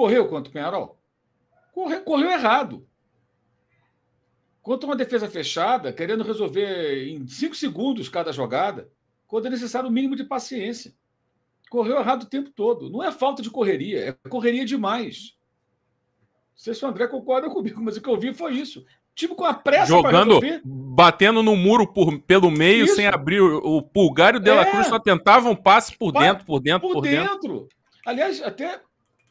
correu contra o Peñarol? Correu errado. Contra uma defesa fechada, querendo resolver em 5 segundos cada jogada, quando é necessário o mínimo de paciência. Correu errado o tempo todo. Não é falta de correria, é correria demais. Não sei se o André concorda comigo, mas o que eu vi foi isso. Tipo, com a pressa para resolver. Batendo no muro pelo meio, Isso. sem abrir o Pulgar e o De La Cruz só tentavam passe por dentro. Aliás, até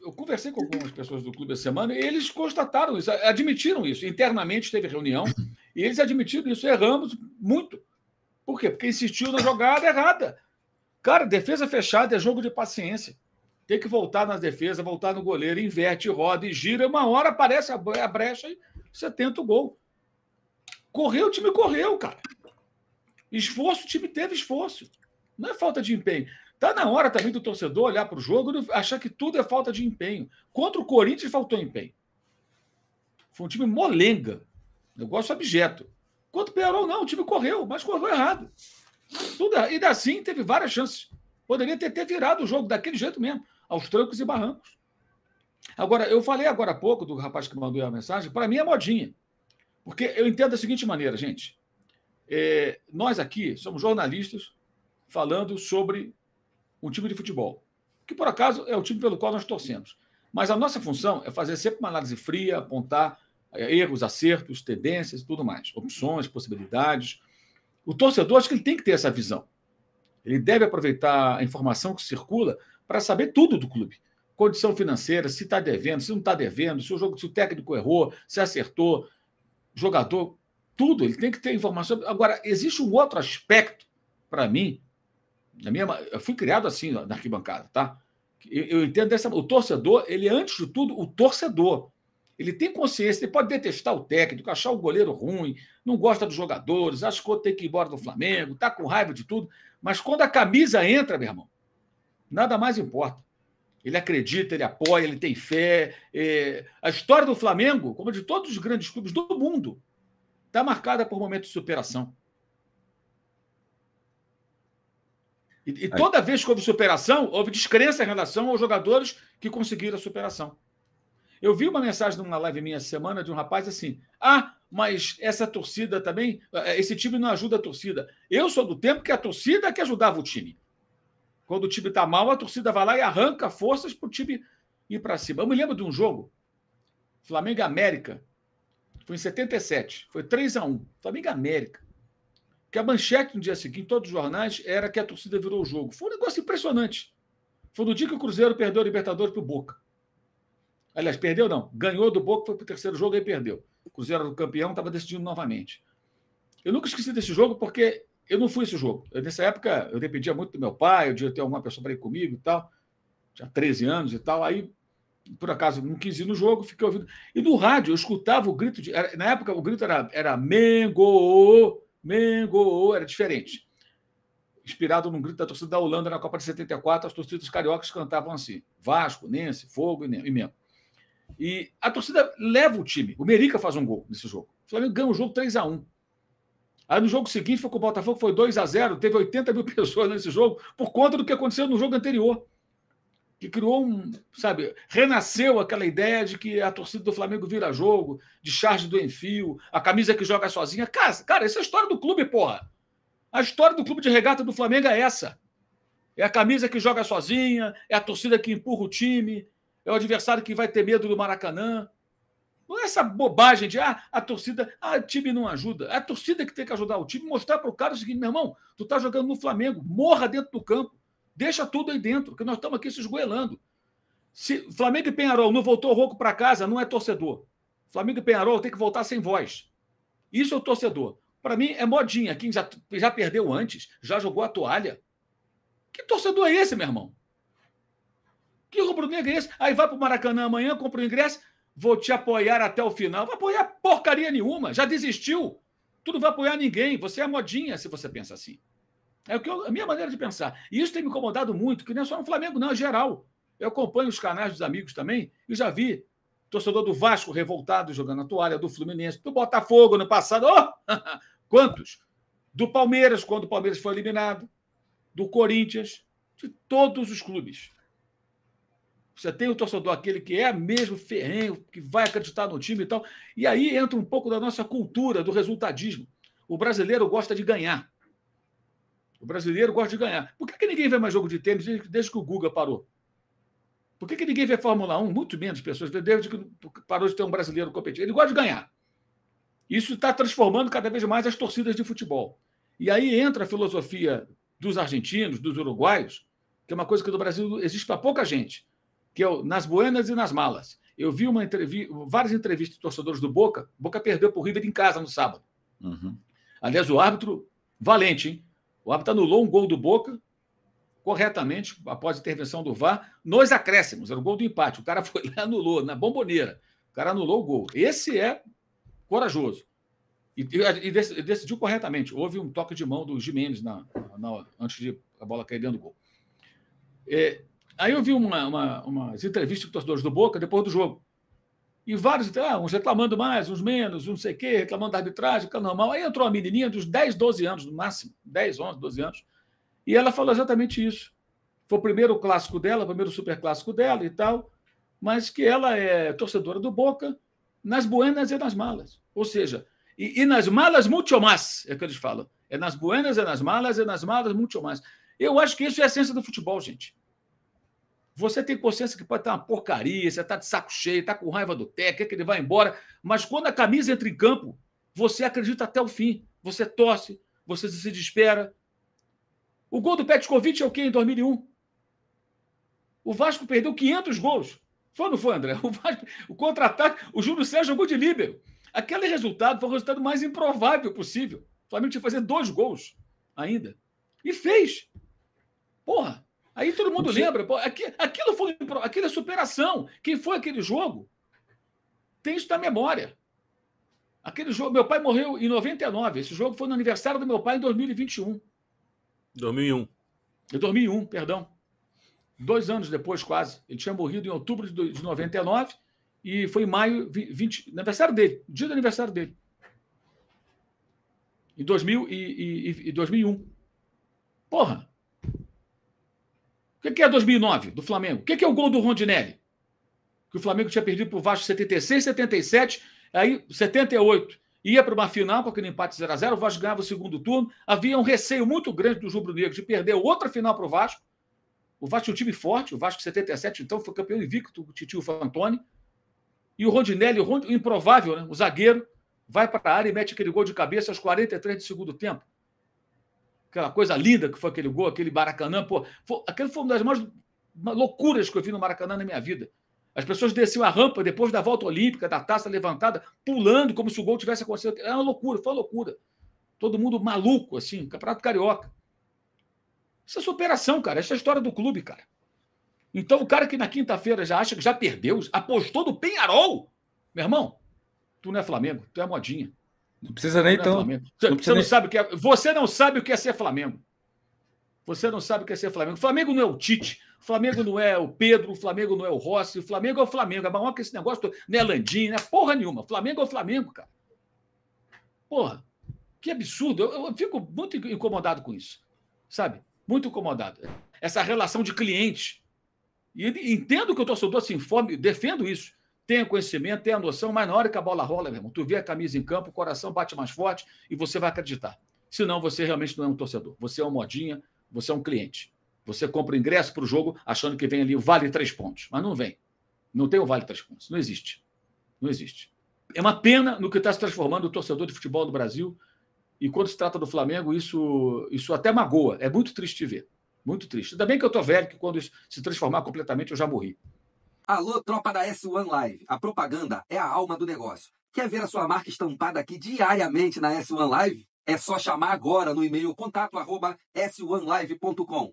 eu conversei com algumas pessoas do clube essa semana e eles constataram isso, admitiram isso. Internamente teve reunião e eles admitiram isso. Erramos muito. Por quê? Porque insistiu na jogada errada. Cara, defesa fechada é jogo de paciência. Tem que voltar na defesa, voltar no goleiro, inverte, roda e gira. Uma hora aparece a brecha e você tenta o gol. Correu, o time correu, cara. Esforço, o time teve esforço. Não é falta de empenho. Está na hora também do torcedor olhar para o jogo e achar que tudo é falta de empenho. Contra o Corinthians faltou empenho. Foi um time molenga. Negócio abjeto. Contra o Peñarol, não. O time correu, mas correu errado. E assim teve várias chances. Poderia ter virado o jogo daquele jeito mesmo, aos trancos e barrancos. Agora, eu falei agora há pouco do rapaz que mandou a mensagem, para mim é modinha. Porque eu entendo da seguinte maneira, gente. Nós aqui somos jornalistas falando sobre um time de futebol, que por acaso é o time pelo qual nós torcemos. Mas a nossa função é fazer sempre uma análise fria, apontar erros, acertos, tendências e tudo mais, opções, possibilidades. O torcedor, acho que ele tem que ter essa visão. Ele deve aproveitar a informação que circula para saber tudo do clube. Condição financeira, se está devendo, se não está devendo, se o técnico errou, se acertou, jogador, tudo. Ele tem que ter informação. Agora, existe um outro aspecto, para mim, eu fui criado assim na arquibancada, tá? Eu entendo o torcedor, ele é, antes de tudo, o torcedor. Ele tem consciência, ele pode detestar o técnico, achar o goleiro ruim, não gosta dos jogadores, acha que o outro tem que ir embora do Flamengo, tá com raiva de tudo. Mas quando a camisa entra, meu irmão, nada mais importa. Ele acredita, ele apoia, ele tem fé. A história do Flamengo, como de todos os grandes clubes do mundo, está marcada por momentos de superação. E toda vez que houve superação, houve descrença em relação aos jogadores que conseguiram a superação. Eu vi uma mensagem numa live minha essa semana de um rapaz assim: mas essa torcida também, esse time não ajuda a torcida. Eu sou do tempo que a torcida que ajudava o time. Quando o time está mal, a torcida vai lá e arranca forças para o time ir para cima. Eu me lembro de um jogo, Flamengo e América, foi em 77, foi 3-1, Flamengo e América. Que a manchete no dia seguinte, todos os jornais, era que a torcida virou o jogo. Foi um negócio impressionante. Foi no dia que o Cruzeiro perdeu a Libertadores para o Boca. Aliás, perdeu não. Ganhou do Boca, foi para o terceiro jogo e perdeu. O Cruzeiro era o campeão, estava decidindo novamente. Eu nunca esqueci desse jogo porque eu não fui esse jogo. Nessa época, eu dependia muito do meu pai, eu devia ter alguma pessoa para ir comigo e tal. Tinha 13 anos e tal. Aí, por acaso, não quis ir no jogo, fiquei ouvindo. E no rádio, eu escutava o grito na época, o grito era Mengo, Mengo, era diferente. Inspirado num grito da torcida da Holanda na Copa de 74, as torcidas cariocas cantavam assim: Vasco, Nense, Fogo e Mengo. E a torcida leva o time. O Merica faz um gol nesse jogo. O Flamengo ganha o jogo 3-1. Aí no jogo seguinte foi com o Botafogo, foi 2-0. Teve 80 mil pessoas nesse jogo por conta do que aconteceu no jogo anterior. Que criou renasceu aquela ideia de que a torcida do Flamengo vira jogo, de charge do Enfio, a camisa que joga sozinha. Cara, essa é a história do clube, porra. A história do clube de regata do Flamengo é essa. É a camisa que joga sozinha, é a torcida que empurra o time, é o adversário que vai ter medo do Maracanã. Não é essa bobagem de a torcida, o time não ajuda. É a torcida que tem que ajudar o time, mostrar para o cara o seguinte: meu irmão, tu tá jogando no Flamengo, morra dentro do campo, deixa tudo aí dentro, que nós estamos aqui se esgoelando. Se Flamengo e Peñarol não voltou rouco para casa, não é torcedor. Flamengo e Peñarol tem que voltar sem voz. Isso é o torcedor. Para mim, é modinha. Quem já perdeu antes, já jogou a toalha. Que torcedor é esse, meu irmão? Que rubro-negro é esse? Aí vai para o Maracanã amanhã, compra o ingresso, vou te apoiar até o final. Vai apoiar porcaria nenhuma, já desistiu. Tu não vai apoiar ninguém, você é modinha se você pensa assim. É a minha maneira de pensar. E isso tem me incomodado muito, que não é só no Flamengo, não, é geral. Eu acompanho os canais dos amigos também e já vi torcedor do Vasco revoltado jogando a toalha, do Fluminense, do Botafogo no passado. Quantos? Do Palmeiras, quando o Palmeiras foi eliminado, do Corinthians, de todos os clubes. Você tem o torcedor aquele que é mesmo ferrenho, que vai acreditar no time e tal. E aí entra um pouco da nossa cultura, do resultadismo. O brasileiro gosta de ganhar. O brasileiro gosta de ganhar. Por que ninguém vê mais jogo de tênis desde que o Guga parou? Por que ninguém vê Fórmula 1? Muito menos pessoas, desde que parou de ter um brasileiro competitivo. Ele gosta de ganhar. Isso está transformando cada vez mais as torcidas de futebol. E aí entra a filosofia dos argentinos, dos uruguaios, que é uma coisa que no Brasil existe para pouca gente, que é nas buenas e nas malas. Eu vi várias entrevistas de torcedores do Boca. Boca perdeu para o River em casa no sábado. Uhum. Aliás, o árbitro, valente, hein? O árbitro anulou um gol do Boca corretamente, após a intervenção do VAR, nos acréscimos. Era o gol do empate. O cara foi lá e anulou, na bomboneira. O cara anulou o gol. Esse é corajoso. E decidiu corretamente. Houve um toque de mão do Gimenez antes de a bola cair dentro do gol. Aí eu vi umas entrevistas com torcedores do Boca depois do jogo. E vários, uns reclamando mais, uns menos, não sei o quê, reclamando da arbitragem, que é normal. Aí entrou uma menininha dos 10, 12 anos, no máximo, 10, 11, 12 anos, e ela falou exatamente isso. Foi o primeiro clássico dela, o primeiro super clássico dela e tal, mas que ela é torcedora do Boca nas buenas e nas malas. Ou seja, e nas malas muito mais, é o que eles falam. É nas buenas e nas malas muito mais. Eu acho que isso é a essência do futebol, gente. Você tem consciência que pode estar uma porcaria, você está de saco cheio, está com raiva do técnico, quer que ele vá embora, mas quando a camisa entra em campo, você acredita até o fim. Você torce, você se desespera. O gol do Petkovic é o quê em 2001? O Vasco perdeu 500 gols. Foi ou não foi, André? O contra-ataque, o Júlio César jogou de líbero. Aquele resultado foi o resultado mais improvável possível. O Flamengo tinha que fazer 2 gols ainda. E fez. Porra! Aí todo mundo lembra. Pô, aquilo é superação. Quem foi aquele jogo? Tem isso na memória. Aquele jogo, meu pai morreu em 99. Esse jogo foi no aniversário do meu pai em 2021. 2001. Em 2001, perdão. 2 anos depois, quase. Ele tinha morrido em outubro de 99 e foi em maio, aniversário dele, dia do aniversário dele. Em 2001. Porra! O que é 2009 do Flamengo? O que é o gol do Rondinelli? Que o Flamengo tinha perdido para o Vasco em 76, 77, aí 78. Ia para uma final com aquele empate 0-0, o Vasco ganhava o segundo turno. Havia um receio muito grande dos rubro-negros de perder outra final para o Vasco. O Vasco tinha um time forte, o Vasco 77, então foi campeão invicto, o Titio Fantoni. E o Rondinelli, o improvável, né? O zagueiro, vai para a área e mete aquele gol de cabeça aos 43 do segundo tempo. Aquela coisa linda que foi aquele gol, aquele Maracanã. Pô, aquele foi uma das maiores loucuras que eu vi no Maracanã na minha vida. As pessoas desciam a rampa depois da volta olímpica, da taça levantada, pulando como se o gol tivesse acontecido. Era uma loucura, foi uma loucura. Todo mundo maluco, assim, Campeonato Carioca. Isso é superação, cara. Essa é a história do clube, cara. Então, o cara que na quinta-feira já acha que já perdeu, apostou no Penharol, meu irmão, tu não é Flamengo, tu é modinha. Não precisa nem então. Você não sabe o que é ser Flamengo. Você não sabe o que é ser Flamengo. O Flamengo não é o Tite, o Flamengo não é o Pedro, o Flamengo não é o Rossi, o Flamengo é o Flamengo. É maior que esse negócio, não é Landim, não é porra nenhuma. O Flamengo é o Flamengo, cara. Porra, que absurdo. Eu fico muito incomodado com isso, sabe? Muito incomodado. Essa relação de clientes. E entendo que o torcedor se informe, defendo isso. Tenha conhecimento, tenha noção, mas na hora que a bola rola, meu irmão, tu vê a camisa em campo, o coração bate mais forte e você vai acreditar. Senão, você realmente não é um torcedor. Você é um modinha, você é um cliente. Você compra o ingresso para o jogo achando que vem ali o vale 3 pontos. Mas não vem. Não tem o vale 3 pontos. Não existe. Não existe. É uma pena no que está se transformando o torcedor de futebol do Brasil. E quando se trata do Flamengo, isso até magoa. É muito triste de ver. Muito triste. Ainda bem que eu estou velho, que quando isso se transformar completamente, eu já morri. Alô, tropa da S1 Live. A propaganda é a alma do negócio. Quer ver a sua marca estampada aqui diariamente na S1 Live? É só chamar agora no e-mail contato@s1live.com.